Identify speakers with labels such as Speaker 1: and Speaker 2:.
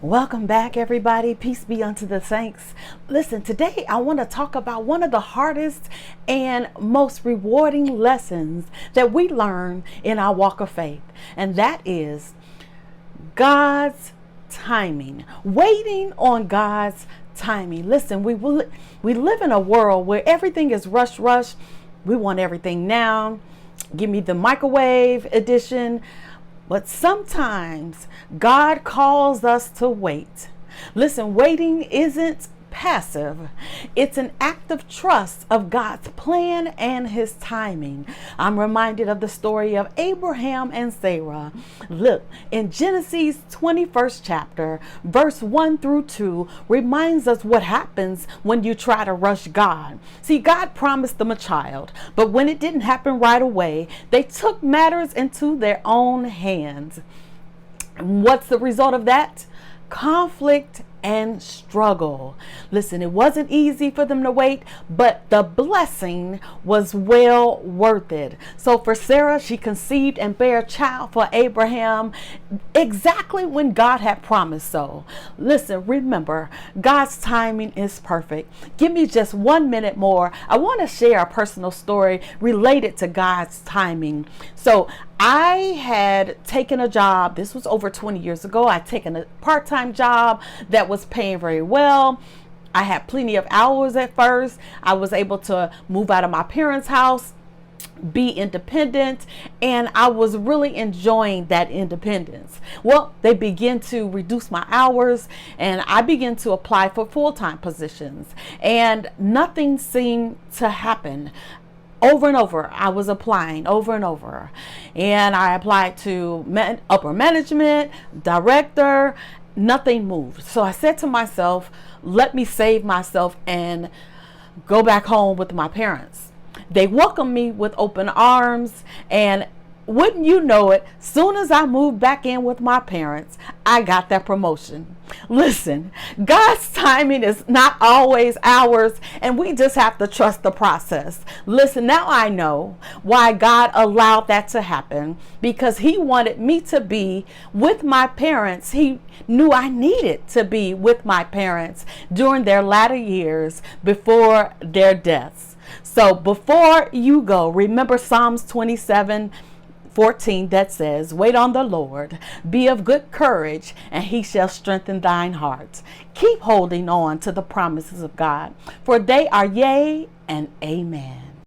Speaker 1: Welcome back, everybody. Peace be unto the saints. Listen, today I want to talk about one of the hardest and most rewarding lessons that we learn in our walk of faith, and that is God's timing. Waiting on God's timing. Listen, we live in a world where everything is rush. We want everything now. Give me the microwave edition. But sometimes God calls us to wait. Listen, waiting isn't passive. It's an act of trust of God's plan and his timing. I'm reminded of the story of Abraham and Sarah. Look, in Genesis 21st chapter, verse 1 through 2 reminds us what happens when you try to rush God. See, God promised them a child, but when it didn't happen right away, they took matters into their own hands. And what's the result of that? Conflict and struggle. Listen, it wasn't easy for them to wait, but the blessing was well worth it. So for Sarah, she conceived and bare a child for Abraham exactly when God had promised so. Listen, remember, God's timing is perfect. Give me just 1 minute more. I want to share a personal story related to God's timing. So I had taken a job, this was over 20 years ago. I'd taken a part-time job that was paying very well. I had plenty of hours at first. I was able to move out of my parents' house, be independent, and I was really enjoying that independence. Well, they began to reduce my hours, and I began to apply for full-time positions, and nothing seemed to happen. Over and over, I was applying over and over, and I applied to upper management, director. Nothing moved. So I said to myself, let me save myself and go back home with my parents. They welcomed me with open arms, and wouldn't you know it, soon as I moved back in with my parents, I got that promotion. Listen, God's timing is not always ours, and we just have to trust the process. Listen, now I know why God allowed that to happen, because he wanted me to be with my parents. He knew I needed to be with my parents during their latter years before their deaths. So before you go, remember Psalms 27:14 that says, wait on the Lord, be of good courage, and he shall strengthen thine heart. Keep holding on to the promises of God, for they are yea and amen.